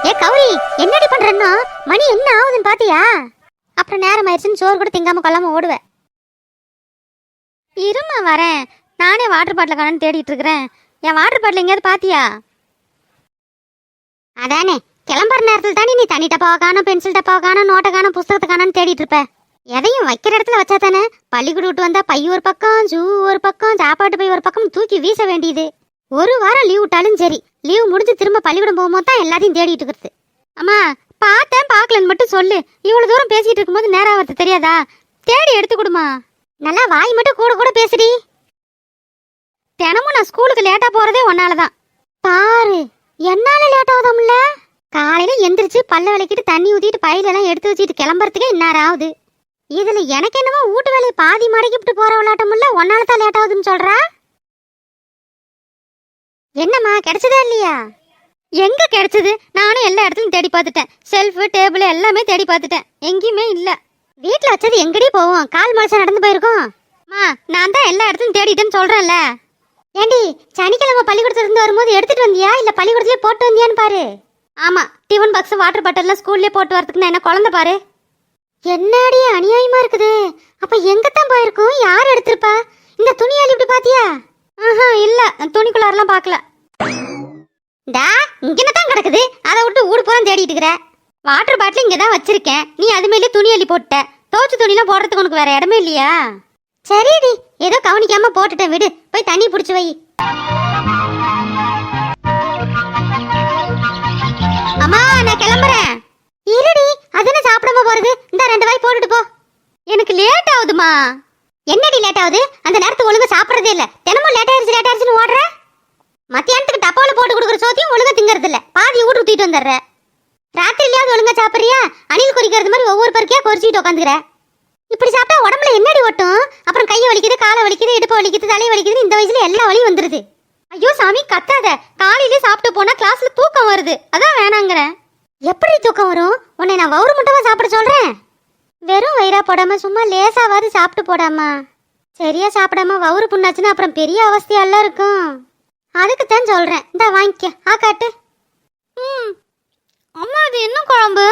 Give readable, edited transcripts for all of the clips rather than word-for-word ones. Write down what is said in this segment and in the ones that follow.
ஏ கௌரி, என்னடி பண்றன்னா? மணி என்ன ஆகுதுன்னு பாத்தியா? அப்புறம் நேரம் ஆயிடுச்சுன்னு சோறு கூட திங்காம கொள்ளாம ஓடுவேன். இருமா வரேன். நானே வாட்டர் பாட்டில் காணன்னு தேடிட்டு இருக்கிறேன். என் வாட்டர் பாட்டில் எங்கேயாவது பாத்தியா? அதானே, கிளம்புற நேரத்தில் தானே நீ தண்ணி டப்பாவை காணும், பென்சில் டப்பாவை காணும், நோட்டை காணும், புஸ்தகத்தை காணன்னு தேடிட்டு இருப்ப. எதையும் வைக்கிற இடத்துல வச்சா தானே. பள்ளிக்கூட விட்டு வந்தா பை ஒரு பக்கம், ஷூ ஒரு பக்கம், சாப்பாட்டு பை ஒரு பக்கம் தூக்கி வீச வேண்டியது. ஒரு வாரம் லீவ் விட்டாலும் சரி, லீவ் முடிஞ்சு திரும்ப பள்ளிக்கூடம் போகும்போது தான் எல்லாத்தையும் தேடிட்டு இருக்கிறது. அம்மா பார்த்தேன் பார்க்கலன்னு மட்டும் சொல்லு. இவ்வளவு தூரம் பேசிட்டு இருக்கும்போது நேரம் ஆகிறது தெரியாதா? தேடி எடுத்து கொடுமா. நல்லா வாய் மட்டும் கூட கூட பேசுடி. தினமும் நான் ஸ்கூலுக்கு லேட்டா போறதே ஒன்னாலதான். பாரு, என்னால லேட் ஆகுதும்ல. காலையில எந்திரிச்சு பல்ல விளக்கிட்டு தண்ணி ஊத்திட்டு பையிலெல்லாம் எடுத்து வச்சுட்டு கிளம்புறதுக்கே இந்நேரம் ஆகுது. இதுல எனக்கு என்னமோ வீட்டு வேலையை பாதி மடக்கிட்டு போற விளையாட்டமுல்ல, ஒன்னால தான் லேட் ஆகுதுன்னு சொல்றா. என்னம்மா கிடைச்சதா இல்லையா? எங்க கிடைச்சது? நானும் எல்லா இடத்துலயும் தேடி பார்த்துட்டேன். செல்ஃபு டேபிள் எல்லாமே தேடி பார்த்துட்டேன், எங்கேயுமே இல்ல. வீட்டுல வச்சது எங்கடி போவோம்? கால் மனுஷன் நடந்து போயிருக்கோம். அம்மா நான் தான் எல்லா இடத்துலயும் தேடிட்டேன்னு சொல்றேன்ல. ஏண்டி, சனிக்கிழமை பள்ளிக்கூடத்துல இருந்து வரும்போது எடுத்துட்டு வந்தியா இல்ல பள்ளிக்கூடத்துலயே போட்டு வந்தியான்னு பாரு. ஆமா, டிஃபன் பாக்ஸ் வாட்டர் பாட்டில் ஸ்கூல்லயே போட்டு வரதுக்கு நான் என்ன குழந்தை பாரு. என்னடி அநியாயமா இருக்குது. அப்ப எங்கத்தான் போயிருக்கோம்? யார் எடுத்திருப்பா? இந்த துணியாளி இப்படி பாத்தியா? ஆஹா இல்ல, துணிக்குள்ளாரெல்லாம் பாக்கல. டா, இங்கதான் கிடக்குது. அதை விட்டு ஊடு பூரா தேடிட்டு இருக்கிற. வாட்டர் பாட்டில் இங்கதான் வச்சிருக்கேன். நீ அது மேலே துணி அள்ளி போட்டுட்ட. துவச்சு துணிலாம் போடுறதுக்கு உனக்கு வேற இடமே இல்லையா? சரிடி, ஏதோ கவனிக்காம போட்டுட்டேன், விடு. போய் தண்ணி பிடிச்சு வை. அம்மா நான் கிளம்புறேன். இருடி, அதுன்னு சாப்பிடாம போறது. இந்த 2 வாய் போட்டுட்டு போ. எனக்கு லேட் ஆகுதுமா. என்னடி லேட் ஆகுது? அந்த நேரத்துக்கு ஒழுங்கா சாப்பிடறதே இல்ல. தினமும் லேட் ஆயிடுச்சுன்னு ஓடுற. மத்தியானத்துக்கு டப்பாவில் போட்டு கொடுக்குற சோத்தையும் ஒழுங்கா திங்கறது இல்ல. பாதி ஊட்டு ஊத்திட்டு வந்துடுற. ராத்திரிலையாவது ஒழுங்கா சாப்பிட்றியா? அணில் குறிக்கிறது மாதிரி ஒவ்வொரு பருக்கையா குறிச்சிட்டு உட்காந்துக்கிற. இப்படி சாப்பிட்டா உடம்புல என்னடி ஒட்டும்? அப்புறம் கையை வலிக்குது, காலை வலிக்குது, இடுப்பு வலிக்குது, தலையை வலிக்குது. இந்த வயசுல எல்லா வலியும் வந்துருது. ஐயோ சாமி, கத்தாத. காலையிலே சாப்பிட்டு போனா கிளாஸ்ல தூக்கம் வருது, அதான் வேணாங்கிறேன். எப்படி தூக்கம் வரும்? உன்னை நான் வவுறு முட்டமா சாப்பிட சொல்றேன். வெறும் வயிறா போடாம சும்மா லேசாவது சாப்பிட்டு போடாமா. சரியா சாப்பிடாம வவுறு புண்ணாச்சுன்னா அப்புறம் பெரிய அவஸ்தையெல்லாம் இருக்கும். அதுக்குத்தான் சொல்றேன். இந்த வாங்கிக்க. காட்டு. அம்மா அது என்ன குழம்பு?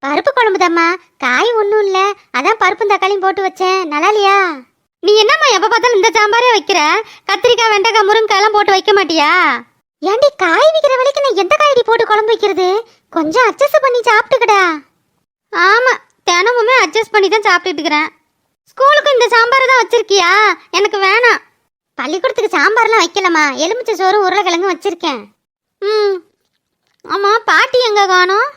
பருப்பு குழம்பு தாம்மா. காய் ஒன்றும் இல்லை, அதான் பருப்பும் தக்காளியும் போட்டு வச்சேன். நல்லா இல்லையா? நீ என்னம்மா எப்போ பார்த்தாலும் இந்த சாம்பாரே வைக்கிற? கத்திரிக்காய் வெண்டைக்காய் முருங்கைக்காய் எல்லாம் போட்டு வைக்க மாட்டியா? ஏண்டி, காய் விற்கிற விலைக்கு நான் எந்த காய்டி போட்டு குழம்பு வைக்கிறது? கொஞ்சம் அட்ஜஸ்ட் பண்ணி சாப்பிட்டுக்கடா. ஆமா, தினமுமே அட்ஜஸ்ட் பண்ணி தான் சாப்பிட்டுட்டு இருக்கிறேன். ஸ்கூலுக்கு இந்த சாம்பார் தான் வச்சிருக்கியா? எனக்கு வேணாம். பள்ளிக்கூடத்துக்கு சாம்பார்லாம் வைக்கலம்மா. எலுமிச்சை சோறும் உருளைக்கிழங்கும் வச்சிருக்கேன். ஆமா, பாட்டி எங்க காணோம்?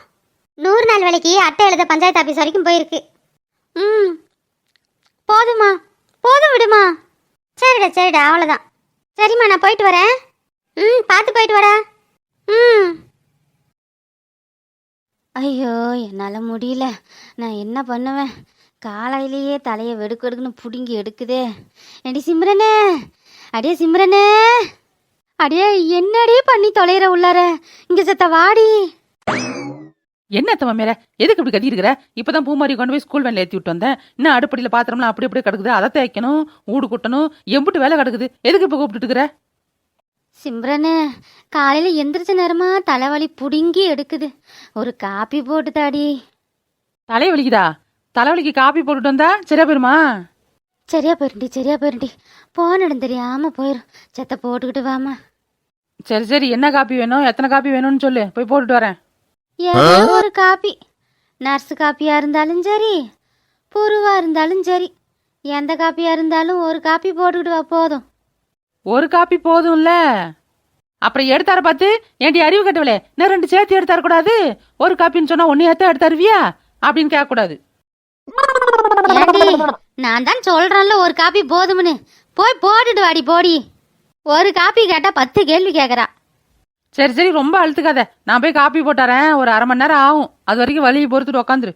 100 நாள் வேலைக்கு அட்டை எழுத பஞ்சாயத்து ஆஃபீஸ் வரைக்கும் போயிருக்கு. போதுமா, போதும் விடுமா. சரிடா சரிடா, அவ்வளோதான். சரிம்மா, நான் போயிட்டு வரேன். பார்த்து போயிட்டு வரா. ஐயோ, என்னால் முடியல. நான் என்ன பண்ணுவேன்? காலையிலேயே தலையை வெடுக்குன்னு பிடுங்கி எடுக்குதே. அடி சிம்ரனே, அடியே சிம்ரனே, அடியே என்னடி பண்ணி தொலைகிற உள்ளார? இங்க சத்த வாடி. என்ன அத்தம்மா மேல எதுக்கு இப்படி கத்தி இருக்கிற? இப்பதான் பூமாரி கொண்டு போய் ஸ்கூல் வேன்ல ஏற்றி விட்டு வந்தேன். இன்னும் அடுப்படியில பாத்திரம்லாம் அப்படி அப்படியே கிடக்குது. அதை தேய்க்கணும், ஊடு கூட்டணும், எம்பிட்டு வேலை கிடக்குது. எதுக்கு இப்ப கூப்பிட்டு இருக்கிற? சிம்ரனு, காலையில எந்திரிச்ச நேரமா தலைவலி புடுங்கி எடுக்குது. ஒரு காப்பி போட்டு தாடி. தலைய வலிக்குதா? தலைவலிக்கு காப்பி போட்டுட்டு வந்தா சரியா போயிருமா? சரியா போயிருண்டி. போனிடம் தெரியாம போயிரும். செத்த போட்டுக்கிட்டு வாமா. சரி சரி, என்ன காப்பி வேணும், எத்தனை காப்பி வேணும்னு சொல்லு, போய் போட்டுட்டு வரேன். ஏதோ ஒரு காப்பி. நர்ஸு காப்பியா இருந்தாலும் சரி, புருவா இருந்தாலும் சரி, எந்த காப்பியா இருந்தாலும் ஒரு காப்பி போட்டுக்கிட்டு வா, போதும். ஒரு காப்பி போதும்ல. அப்புறம் எடுத்தார பார்த்து ஏன்டி அறிவு கட்டவளே, நான் 2 சேர்த்து எடுத்தார கூடாது? ஒரு காப்பின்னு சொன்னா 1 ஏத்த எடுத்தாருவியா அப்படின்னு கேட்க கூடாது. நான் தான் சொல்றேன்ல ஒரு காப்பி போதும்னு. போய் போட்டுட்டு வாடி போடி. ஒரு காப்பி கேட்டா 10 கேள்வி கேக்குறா. சரி சரி, ரொம்ப அழுத்துக்காத. நான் போய் காப்பி போட்டாரேன், ஒரு அரை மணி நேரம் ஆகும். அது வரைக்கும் வலியை பொறுத்துட்டு உக்காந்துரு.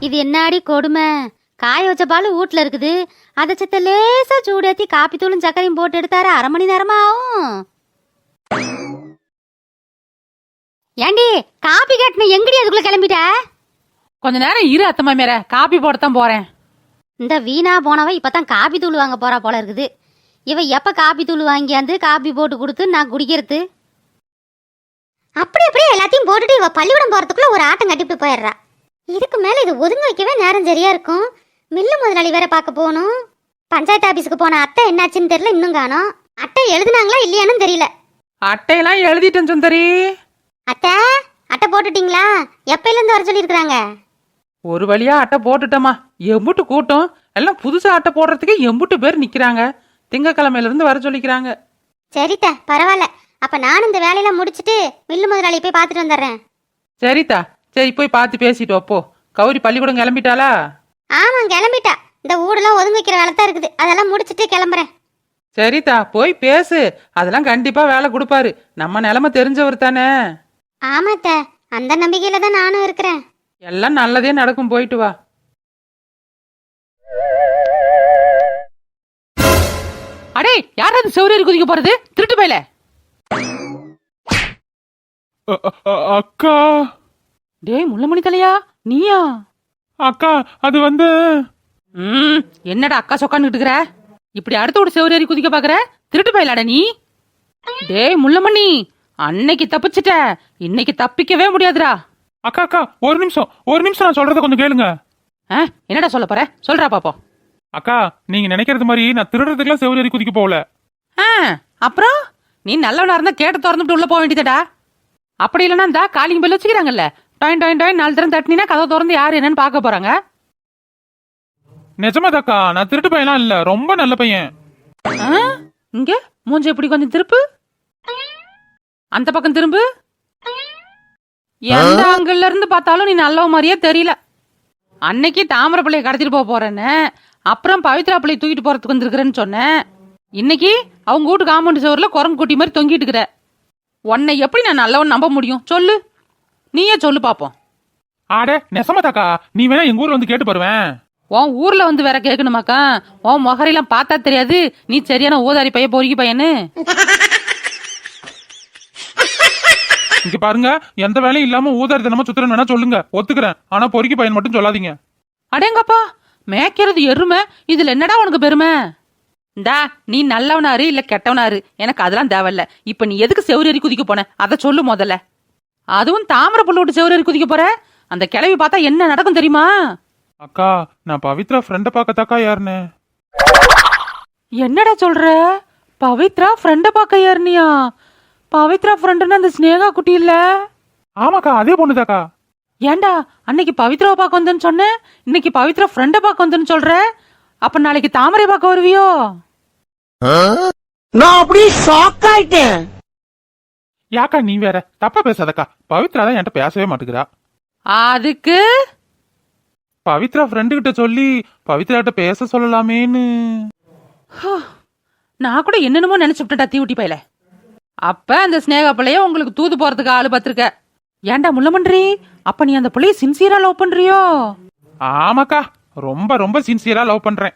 இது என்னாடி கொடுமை? காய வச்ச பால் வீட்டுல இருக்குது, அதை செத்த லேசா சூடேத்தி காப்பி தூளும் சக்கரையும் போட்டு எடுத்தாரு 1/2 மணி நேரமா ஆகும். ஏண்டி, காப்பி கேட்டன எங்கடி அதுக்குள்ள கிளம்பிட்ட? கொஞ்ச நேரம் இரு அத்தம்மா மேல, காப்பி போடத்தான் போறேன். இந்த வீணா போனவ இப்பதான் காப்பி தூள் வாங்க போறா போல இருக்குது. இவ எப்ப காப்பி தூள் வாங்கியாந்து காப்பி போட்டு கொடுத்து நான் குடிக்கிறது? அப்படி அப்படியே எல்லாத்தையும் போட்டுட்டு இவ பள்ளிக்கூடம் போறதுக்குள்ள ஒரு ஆட்டம் கட்டிட்டு போயிடுறா. இதுக்கு மேல இது ஒதுங்க வைக்கவே நேரம் சரியா இருக்கும். மில்லு முதலாளி வேற பார்க்க போகணும். பஞ்சாயத்து ஆபீஸுக்கு போன அத்தை என்னாச்சுன்னு தெரியல, இன்னும் காணோம். அட்டை எழுதுனாங்களா இல்லையான்னு தெரியல. அட்டையெல்லாம் எழுதிட்டேன் சுந்தரி. அத்தை அட்டை போட்டுட்டீங்களா? எப்பையில இருந்து வர சொல்லியிருக்கிறாங்க? ஒரு வழியா அட்டை போட்டுட்டோமா. எம்புட்டு கூட்டம், எல்லாம் புதுசா அட்டை போடுறதுக்கு எம்புட்டு பேர் நிக்கிறாங்க. திங்கக்கிழமையில இருந்து வர சொல்லிக்கிறாங்க. சரித்தா, பரவாயில்ல. அப்ப நான் இந்த வேலையெல்லாம் முடிச்சிட்டு மில்லு முதலாளி போய் பார்த்துட்டு வந்துடுறேன். சரிதா, சரி போய் பார்த்து பேசிட்டு அப்போ. கௌரி பள்ளிக்கூடம் கிளம்பிட்டாளா? ஆமா, கிளம்பிட்டா. இந்த ஊடெல்லாம் ஒதுங்க வைக்கிற வேலை தான் இருக்குது, அதெல்லாம் முடிச்சிட்டு கிளம்புறேன். சரிதா, போய் பேசு. அதெல்லாம் கண்டிப்பா வேலை கொடுப்பாரு. நம்ம நிலைமை தெரிஞ்சவர் தானே. ஆமாத்த, அந்த நம்பிக்கையில தான் நானும் இருக்கிறேன். எல்லாம் நல்லதே நடக்கும், போயிட்டு வா. அடே, யாராவது செவ்வரேறி குதிக்க போறது? திருட்டு போயில. அக்கா. டேய் முள்ளமணி தலையா, நீயா? அக்கா, அது வந்து என்னடா அக்கா சொக்கான்னு இருக்கிற? இப்படி அடுத்த ஒரு செவ்வரேறி குதிக்க பாக்குற? திருட்டு போயிலாடா நீ. டேய் முள்ளமணி, அன்னைக்கு தப்பிச்சிட்ட, இன்னைக்கு தப்பிக்கவே முடியாதுடா. அக்கா அக்கா, ஒரு நிமிஷம் நான் சொல்றத கொஞ்சம் கேளுங்க. என்னடா சொல்ல போற? சொல்றா பாப்போம். அக்கா, நீங்க நினைக்கிறது மாதிரி நான் திருடுறதுக்குலாம் செவ்வரேறி குதிக்க போகல. அப்புறம் நீ நல்லவனா இருந்தா கேட்ட திறந்துட்டு உள்ள போக வேண்டியதடா. அப்படி இல்லைன்னா இந்த காலிங் பெல் வச்சுக்கிறாங்கல்ல, டாயின் டாயின் டாயின் 4 தரம் தட்டினா கதவை திறந்து யாரு என்னன்னு பார்க்க போறாங்க. நிஜமாதாக்கா, நான் திருட்டு பையன்லாம் இல்ல, ரொம்ப நல்ல பையன். இங்க மூஞ்சி எப்படி கொஞ்சம் திருப்பு, அந்த பக்கம் திரும்பு. எந்த ஆங்கிள் இருந்து பார்த்தாலும் நீ நல்லவ மாதிரியே தெரியல. அன்னைக்கு தாமரை பிள்ளைய கடத்திட்டு போறேன்னு, அப்புறம் பவித்ரா பிள்ளைய தூக்கிட்டு போறதுக்கு வந்திருக்கிறேன்னு சொன்னேன். இன்னைக்கு அவங்க வீட்டு காம்பவுண்ட் சோறுல குரங்கு குட்டி மாதிரி தொங்கிட்டு இருக்கிற. உன்னை எப்படி நான் நல்லவன் நம்ப முடியும்? சொல்லு, நீயே சொல்லு பாப்போம். ஆடே நெசமாதாக்கா, நீ வேணா எங்க ஊர்ல வந்து கேட்டு பாருவேன். உன் ஊர்ல வந்து வேற கேட்கணுமாக்கா? உன் முகரையெல்லாம் பார்த்தா தெரியாது நீ சரியான ஊதாரி பைய பொறுக்கி பையனு. இங்க பாருங்க, எந்த வேலையும் இல்லாம ஊதாரி தினமா சுத்துறேன்னு வேணா சொல்லுங்க, ஒத்துக்கிறேன். ஆனா பொறுக்கி பையன் மட்டும் சொல்லாதீங்க. அடேங்கப்பா, மேய்க்கிறது எருமை, இதுல என்னடா உனக்கு பெருமை? இந்தா, நீ நல்லவனாரு இல்ல கெட்டவனாரு எனக்கு அதெல்லாம் தேவையில்ல. இப்ப நீ எதுக்கு செவ்வரேறி குதிக்க போன அத சொல்லு முதல்ல. அதுவும் தாமரை புள்ள விட்டு செவ்வரேறி குதிக்க போற? அந்த கிளவி பார்த்தா என்ன நடக்கும் தெரியுமா? அக்கா, நான் பவித்ரா ஃப்ரெண்ட பார்க்கத்தாக்கா யாருன்னு. என்னடா சொல்ற? பவித்ரா ஃப்ரெண்ட பார்க்க யாருனியா? பவித்ரா ஃப்ரெண்டுன்னு அந்த ஸ்னேகா குட்டி இல்ல? ஆமாக்கா, அதே பொண்ணுதாக்கா. ஏண்டா அன்னைக்கு பவித்ராவை பார்க்க வந்தேன்னு சொன்னேன், இன்னைக்கு பவித்ரா ஃப்ரெண்ட பார்க்க வந்தேன்னு சொல்ற. அப்ப நாளைக்கு தாமரை பார்க்க வருவியோ? நான் அப்படியே ஷாக் ஆயிட்டேன். யாக்கா நீ வேற தப்பா பேசாதக்கா, பவித்ரா தான் என்கிட்ட பேசவே மாட்டேங்கிறா. அதுக்கு பவித்ரா ஃப்ரெண்டு கிட்ட சொல்லி பவித்ரா கிட்ட பேச சொல்லலாமேன்னு. நான் கூட என்னென்னமோ நினைச்சுட்டா தீவுட்டி பையல. அப்ப அந்த ஸ்னேகா பிள்ளைய உங்களுக்கு தூது போறதுக்கு ஆளு பத்திருக்க. ஏன்டா முள்ளமன்றி, அப்ப நீ அந்த பிள்ளைய சின்சியரா லவ் பண்றியோ? ஆமாக்கா, ரொம்ப ரொம்ப சின்சியரா லவ் பண்றேன்.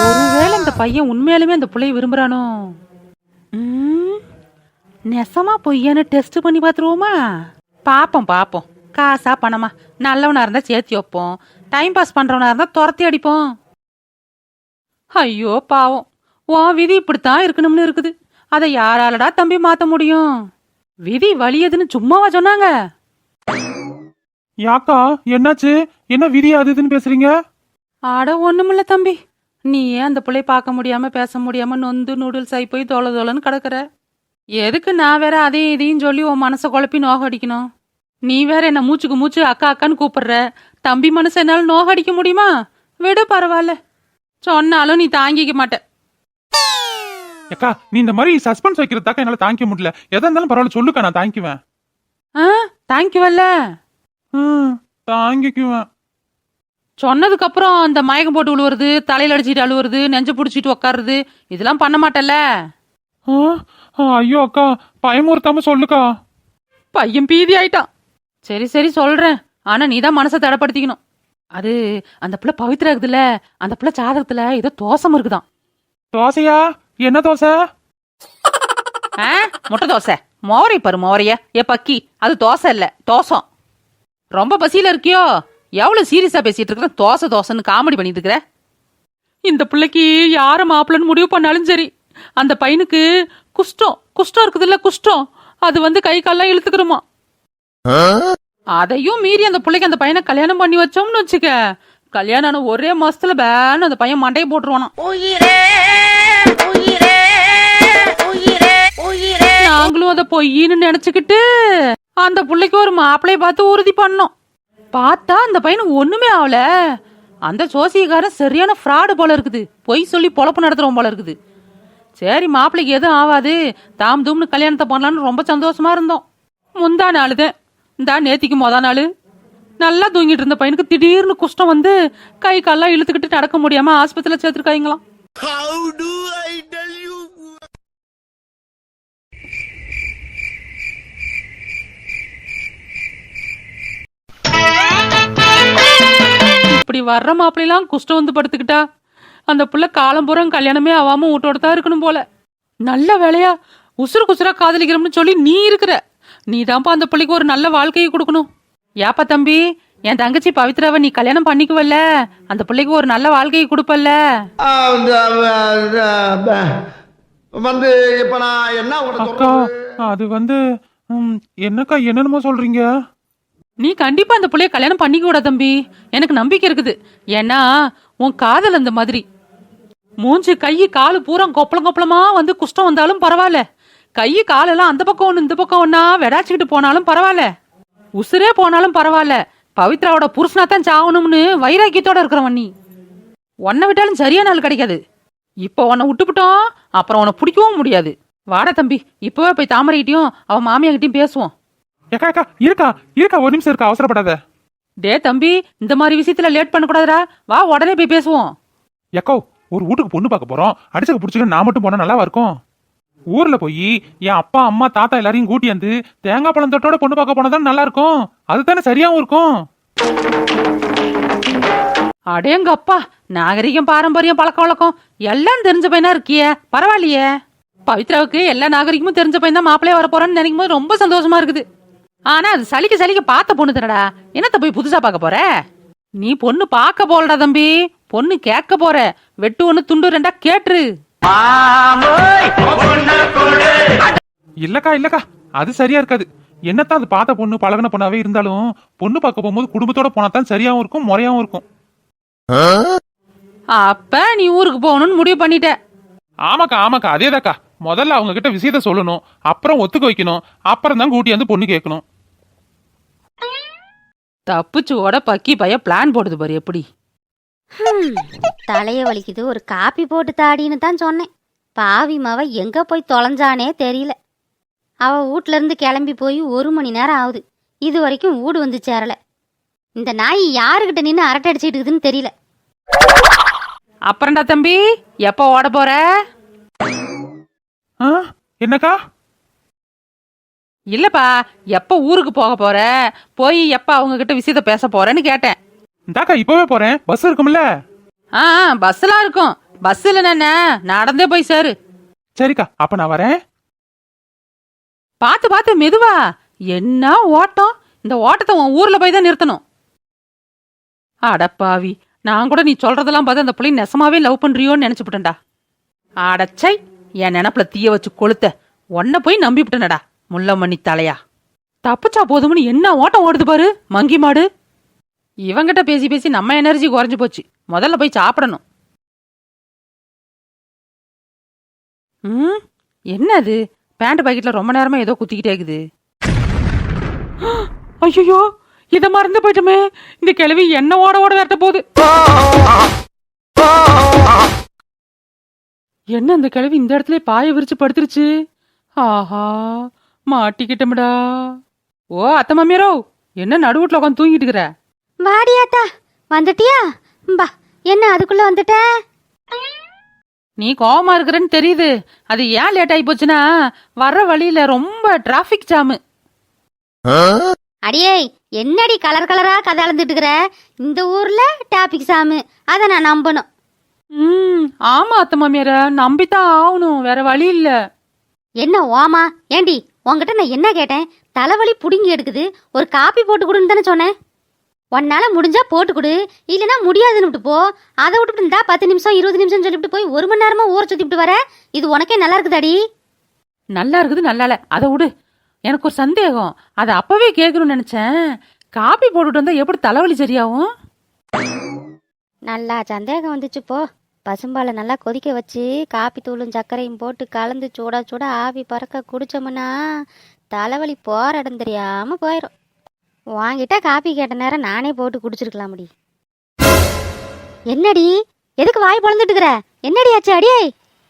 ஒருவேளை இந்த பையன் உண்மையாலுமே அந்த பிள்ளைய விரும்புறானோ? நெசமா பொய்யான்னு டெஸ்ட் பண்ணி பாத்துருவோமா? பாப்போம். காசா பணமா, நல்லவனா இருந்தா சேர்த்தி வைப்போம், டைம் பாஸ் பண்றவனா இருந்தா துரத்தி அடிப்போம். ஐயோ பாவம், உன் விதி இப்படித்தான் இருக்கணும்னு இருக்குது. அதை யாராலடா தம்பி மாத்த முடியும்? விதி வலியதுன்னு சும்மாவா சொன்னாங்க? யாக்கா என்னாச்சு? என்ன விதி அது இதுன்னு பேசுறீங்க? ஆட ஒண்ணுமில்ல தம்பி, நீ ஏன் அந்த பிள்ளை பார்க்க முடியாம பேச முடியாம நொந்து நூடுல்ஸ் ஆகி போய் தோலன்னு கிடக்குற. எதுக்கு நான் வேற அதையும் இதையும் சொல்லி உன் மனசை குழப்பி நோகடிக்கணும்? நீ வேற என்ன மூச்சுக்கு மூச்சு அக்கா அக்கான்னு கூப்பிடுற. தம்பி மனசு என்னால நோகடிக்க முடியுமா? விடு, பரவாயில்ல. சொன்னாலும் நீ தாங்கிக்க மாட்ட. அக்கா, நீ இந்த மாதிரி சஸ்பென்ஸ் வைக்கிறதாக்கா என்னால தாங்கிக்க முடியல. எதா இருந்தாலும் பரவாயில்ல சொல்லுக்கா, நான் தாங்கிக்குவேன். தாங்கிக்குவல்ல? தாங்கிக்குவேன். சொன்னதுக்கு அப்புறம் அந்த மயக்கம் போட்டு விழுவுறது, தலையில அடிச்சிட்டு அழுவுறது, நெஞ்ச புடிச்சிட்டு உட்காருறது, இதெல்லாம் பண்ண மாட்டல்ல? ஐயோ அக்கா, பயமுறுத்தாம சொல்லுக்கா. பையன் பீதி ஆயிட்டான். சரி சொல்றேன், ஆனா நீதான் மனசை தடப்படுத்திக்கணும். அது அந்த பிள்ளை பவித்ரா இருக்குதுல்ல, அந்த பிள்ளை ஜாதகத்துல ஏதோ தோசம் இருக்குதான். தோசையா? என்ன தோசை? முட்டை தோசை. மோரை பாரு, மோரைய ஏ பக்கி, அது தோசை இல்ல, தோசம். ரொம்ப பசியில இருக்கியோ? எவ்வளவு சீரியஸா பேசிட்டு இருக்கிற? தோசைன்னு காமெடி பண்ணிட்டு இருக்கிற. இந்த பிள்ளைக்கு யார மாப்பிள்ளன்னு முடிவு பண்ணாலும் சரி, அந்த பையனுக்கு குஷ்டம் இருக்குதுல்ல, குஷ்டம். அது வந்து கை கால்லாம் இழுத்துக்கிறோமா. அதையும் மீறி அந்த பிள்ளைக்கு அந்த பையனை கல்யாணம் பண்ணி வச்சோம்னு வச்சுக்க, கல்யாணம் ஆன ஒரே மாசத்துல பேன் அந்த பையன் மண்டையை போட்டுருவானா. நாங்களும் அதை பொய்ன்னு நினைச்சுக்கிட்டு அந்த பிள்ளைக்கு ஒரு மாப்பிள்ளைய பார்த்து உறுதி பண்ணோம். பார்த்தா அந்த பையனுக்கு ஒண்ணுமே ஆகல. அந்த ஜோசியக்காரன் சரியான ஃப்ராடு போல இருக்குது, பொய் சொல்லி பொழப்பு நடத்துறோம் போல இருக்குது. சரி மாப்பிள்ளைக்கு எதுவும் ஆகாது, தாம் தூம்னு கல்யாணத்தை பண்ணலான்னு ரொம்ப சந்தோஷமா இருந்தோம். முந்தா நாளுதான், இந்தா நேத்திக்கு நாள் நல்லா தூங்கிட்டு இருந்த பையனுக்கு திடீர்னு குஷ்டம் வந்து கை கால்லாம் இழுத்துக்கிட்டு நடக்க முடியாம ஆஸ்பத்திரியில சேர்த்துருக்காங்களாம். இப்படி வர்ற மாப்பிள்ளைலாம் குஷ்டம் வந்து படுத்துக்கிட்டா அந்த புள்ள காலம்புறம் கல்யாணமே ஆகாம வீட்டோட தான் இருக்கணும் போல. நல்ல வேலையா உசுறு குசுரா காதலிக்கிறோம்னு சொல்லி நீ இருக்கிற, நீ தான்ப்பா அந்த பிள்ளைக்கு ஒரு நல்ல வாழ்க்கையை கொடுக்கணும். ஏப்பா தம்பி, என் தங்கச்சி பவித்ராவை நீ கல்யாணம் பண்ணிக்குவல்ல, அந்த பிள்ளைக்கு ஒரு நல்ல வாழ்க்கையை கொடுப்பல்ல. வந்து இப்ப நான் என்ன அக்கா அது வந்து என்னக்கா என்னென்னமோ சொல்றீங்க? நீ கண்டிப்பா அந்த பிள்ளைய கல்யாணம் பண்ணிக்க கூடா தம்பி, எனக்கு நம்பிக்கை இருக்குது. ஏன்னா உன் காதல் அந்த மாதிரி. மூஞ்சி கை காலு பூரா கொப்பளமா வந்து குஷ்டம் வந்தாலும் பரவாயில்ல, கை காலெல்லாம் அந்த பக்கம் ஒண்ணு இந்த பக்கம் ஒன்னா வெடாச்சுக்கிட்டு போனாலும் பரவாயில்ல, உசுரே போனாலும் பரவாயில்ல, பவித்ராவோட புருஷனாத்தான் சாகணும்னு வைராக்கியத்தோட இருக்கிறவன் நீ. உன்னை விட்டாலும் சரியான நாள் கிடைக்காது. இப்ப உன்னை விட்டுவிட்டோம், அப்புறம் உன்னை பிடிக்கவும் முடியாது. வாடா தம்பி, இப்பவே போய் தாமரைகிட்டையும் அவன் மாமியாகிட்டையும் பேசுவோம். ஏக்கா இருக்கா ஒரு நிமிஷம் இருக்கா, அவசரப்படாத. டே தம்பி, இந்த மாதிரி விஷயத்துல லேட் பண்ணக்கூடாதுடா, வா உடனே போய் பேசுவோம். ஏக்கோ ஒரு வீட்டுக்கு பொண்ணு பார்க்க போறோம், அடிச்சுக்க பிடிச்சிக்க நான் மட்டும் போனா நல்லாவா இருக்கும்? ஊர்ல போய் என் அப்பா அம்மா தாத்தா எல்லாரையும் கூட்டி வந்து தேங்காய் பழம் தொட்டோட பொண்ணு பார்க்க போனதான் நல்லா இருக்கும், அதுதானே சரியாவும் இருக்கும். அடேங்க அப்பா, நாகரிகம் பாரம்பரியம் பழக்க வழக்கம் எல்லாம் தெரிஞ்ச பையனா இருக்கிய, பரவாயில்லையே. பவித்ராவுக்கு எல்லா நாகரிகமும் தெரிஞ்ச பையன் தான் மாப்பிள்ளைய வர போறான்னு நினைக்கும் போது ரொம்ப சந்தோஷமா இருக்குது. ஆனா அது சலிக்க பார்த்த பொண்ணு தானடா, என்னத்த போய் புதுசா பார்க்க போற? நீ பொண்ணு பார்க்க போலடா தம்பி, பொண்ணு கேட்க போற. வெட்டு ஒண்ணு துண்டு ரெண்டா கேட்டுரு. இல்லக்கா அது சரியா இருக்காது. என்னத்தான் அது பார்த்த பொண்ணு பழகின பொண்ணாவே இருந்தாலும் பொண்ணு பார்க்க போகும்போது குடும்பத்தோட போனாதான் சரியாவும் இருக்கும், முறையாவும் இருக்கும். அப்ப நீ ஊருக்கு போகணும்னு முடிவு பண்ணிட்ட. ஆமாக்கா அதேதாக்கா. முதல்ல அவங்க கிட்ட விஷயத்த சொல்லணும், அப்புறம் ஒத்துக்க வைக்கணும், அப்புறம் தான் கூட்டி வந்து பொண்ணு கேட்கணும். தப்புச்சுவோட பக்கி பைய பிளான் போடுது பாரு எப்படி. தலைய வலிக்குது, ஒரு காப்பி போட்டு தாடின்னு தான் சொன்னேன். பாவி மாவ எங்க போய் தொலைஞ்சானே தெரியல. அவ வீட்ல இருந்து கிளம்பி போய் 1 மணி நேரம் ஆகுது, இது வரைக்கும் வீடு வந்து சேரல. இந்த நாய் யாருகிட்ட நின்று அரட்டை அடிச்சுட்டு இருக்குதுன்னு தெரியல. அப்புறம்டா தம்பி, எப்ப ஓட போற? என்னக்கா? இல்லப்பா, எப்ப ஊருக்கு போக போற, போய் எப்ப அவங்க கிட்ட விஷயத்த பேச போறேன்னு கேட்டேன். இந்தாக்கா இப்பவே போறேன், பஸ் இருக்கும்ல? பஸ் எல்லாம் இருக்கும், பஸ் இல்ல நடந்தே போய் சேரு. சரிக்கா, அப்ப நான் வரேன். பார்த்து மெதுவா. என்ன ஓட்டம், இந்த ஓட்டத்தை உன் ஊர்ல போய் தான் நிறுத்தணும். அடப்பாவி, நான் கூட நீ சொல்றதெல்லாம் பார்த்து அந்த பிள்ளை நெசமாவே லவ் பண்றியோன்னு நினைச்சுட்டேன்டா. அடச்சை, என் நினப்புல தீய வச்சு கொளுத்த உன்ன போய் நம்பிவிட்டனடா முள்ளமணி தலையா. தப்புச்சா போதும்னு என்ன ஓட்டம் ஓடுது பாரு மங்கி மாடு. இவங்கிட்ட பேசி நம்ம எனர்ஜி குறைஞ்சு போச்சு. முதல்ல போய் சாப்பிடணும். என்னது, பேண்ட் பாக்கெட்ல ரொம்ப நேரமா ஏதோ குத்திக்கிட்டே இருக்குது. ஐயோ, இத மறந்து போயிட்டுமே. இந்த கிழவி என்ன ஓட விரட்ட போகுது. என்ன இந்த கிழவி இந்த இடத்துல பாய விரிச்சு படுத்துருச்சு. ஆஹா, மாட்டிக்கிட்டோம்டா. ஓ அத்த மாமியாரோ, என்ன நடுவுட்ல உட்காந்து தூங்கிட்டு இருக்கிற? வாடியாத்தா, வந்துட்டியா? பா, என்ன அதுக்குள்ள வந்துட்ட? நீ கோவமா இருக்கிறன்னு தெரியுது. அது ஏன் லேட் ஆகி போச்சுன்னா, வர்ற வழியில ரொம்ப டிராபிக் ஜாமு. அடியே, என்னடி கலர் கலரா கதை அளந்துட்டு இருக்கிற? இந்த ஊர்ல டிராபிக் ஜாமு, அதை நான் நம்பணும். ஆமா அத்த மாமியார, நம்பித்தான் ஆகணும், வேற வழி இல்ல. என்ன ஓமா? ஏண்டி, உங்ககிட்ட நான் என்ன கேட்டேன்? தலைவலி புடுங்கி எடுக்குது, ஒரு காப்பி போட்டு கொடுன்னு தானே சொன்னேன். உன்னால முடிஞ்சா போட்டு கொடு, இல்லைன்னா முடியாதுன்னு விட்டு போ. அதை விட்டுட்டு இருந்தா 10 நிமிஷம் 20 நிமிஷம் சொல்லிவிட்டு போய் 1 மணி நேரமா ஊரை சுத்திவிட்டு வர. இது உனக்கே நல்லா இருக்குதாடி? நல்லா இருக்குது நல்லா இல்ல அதை விடு. எனக்கு ஒரு சந்தேகம், அதை அப்பவே கேட்கணும்னு நினைச்சேன். காப்பி போட்டுட்டு வந்தா எப்படி தலைவலி சரியாகும்? நல்லா சந்தேகம் வந்துச்சு போ. பசும்பாலை நல்லா கொதிக்க வச்சு காப்பி தூளும் சர்க்கரையும் போட்டு கலந்து சூட சூட ஆவி பறக்க குடிச்சோம்னா தலைவலி போற இடம் தெரியாம போயிடும். வாங்கிட்டா காப்பி கேட்ட நேரம் நானே போட்டு குடிச்சிருக்கலாம் முடி. என்னடி எதுக்கு வாய் பொழந்துட்டு இருக்கிற? என்னடி ஆச்சு? அடியே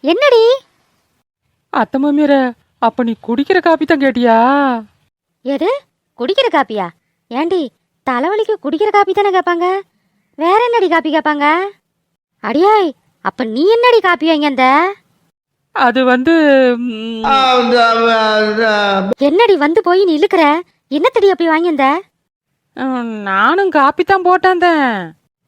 என்னடி? அத்தை மாமியார, அப்ப நீ குடிக்கிற காப்பி தான் கேட்டியா? எது குடிக்கிற காப்பியா? ஏண்டி தலைவலிக்கு குடிக்கிற காப்பி தானே கேட்பாங்க, வேற என்னடி காப்பி கேட்பாங்க? அடியாய், அப்ப நீ என்னடி காப்பி வாங்கி அந்த? அது வந்து என்னடி வந்து போய் நீ இழுக்கிற? என்னத்தடி அப்படி வாங்கி அந்த? நானும் காப்பி தான் போட்டேன்.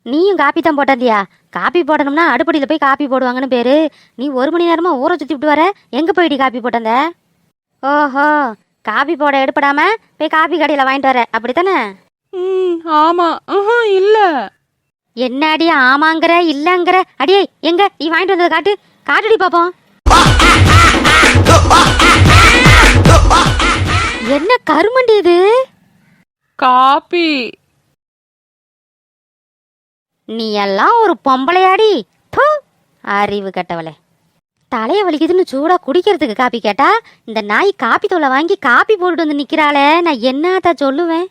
நீயும் காப்பி தான் போட்டாந்தியா? காப்பி போடணும்னா அடுப்படியில் போய் காப்பி போடுவாங்கன்னு பேரு. நீ 1 மணி நேரமா ஊரை சுத்தி விட்டு வர, எங்க போயிடி காப்பி போட்டந்த? ஓஹோ, காப்பி போட எடுப்படாம போய் காப்பி கடையில வாங்கிட்டு வர, அப்படித்தானே? ஆமா. இல்ல. என்னடி ஆமாங்கிற இல்லங்கிற? அடியே எங்க நீ வாங்கிட்டு வந்ததை காட்டு, காட்டுடி பாப்போம். என்ன கருமண்டி இது? காப்பி. நீ எல்லாம் ஒரு பொம்பளையாடி? தூ, அறிவு கெட்டவளே. தலைய வலிக்குதுன்னு சூடா குடிக்கிறதுக்கு காப்பி கேட்டா இந்த நாய் காப்பி தூளை வாங்கி காப்பி போட்டுட்டு வந்து நிக்கிறாளே, நான் என்னத்த சொல்லுவேன்?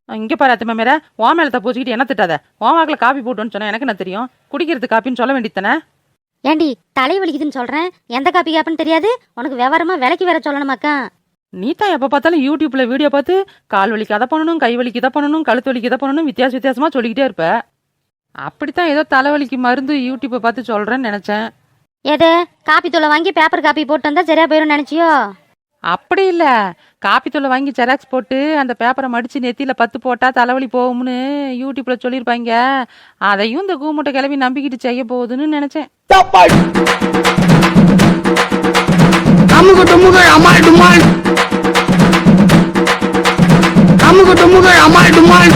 இங்க பாரு அத்தை மாமியார, ஓ மேலத்தை பூச்சிக்கிட்டு என்ன திட்டாத. ஓ வாக்கில் காப்பி போட்டுன்னு சொன்னா எனக்கு என்ன தெரியும்? குடிக்கிறது காப்பின்னு சொல்ல வேண்டியதானே? ஏண்டி தலை வலிக்குதுன்னு சொல்றேன், எந்த காப்பி கேப்பன்னு தெரியாது உனக்கு? விவரமா விலைக்கு வேற சொல்லணுமாக்கா? நீ தான் எப்ப பார்த்தாலும் யூடியூப்ல வீடியோ பார்த்து கால் வலிக்கு அதை பண்ணணும், கை வலிக்கு இதை பண்ணணும், கழுத்து வலிக்கு இதை பண்ணணும், வித்தியாசமா சொல்லிக்கிட்டே இருப்ப. அப்படித்தான் ஏதோ தலைவலிக்கு மருந்து யூடியூப்பை பார்த்து சொல்றேன்னு நினைச்சேன். எது காப்பி தூளை வாங்கி பேப்பர் காப்பி போட்டு வந்தா சரியா போயிடும் நினைச்சியோ? அப்படி இல்ல, காப்பி தூளை வாங்கி ஜெராக்ஸ் போட்டு அந்த பேப்பரை மடிச்சு நெத்தியில 10 போட்டா தலைவலி போகும்னு யூடியூப்ல சொல்லியிருப்பாங்க. அதையும் இந்த கூமுட்டை கிளம்பி நம்பிக்கிட்டு செய்ய போகுதுன்னு நினைச்சேன். அமுகு டுமுகள் அமால் டுமால், அமுகு டுமுகள் அமால் டுமால்.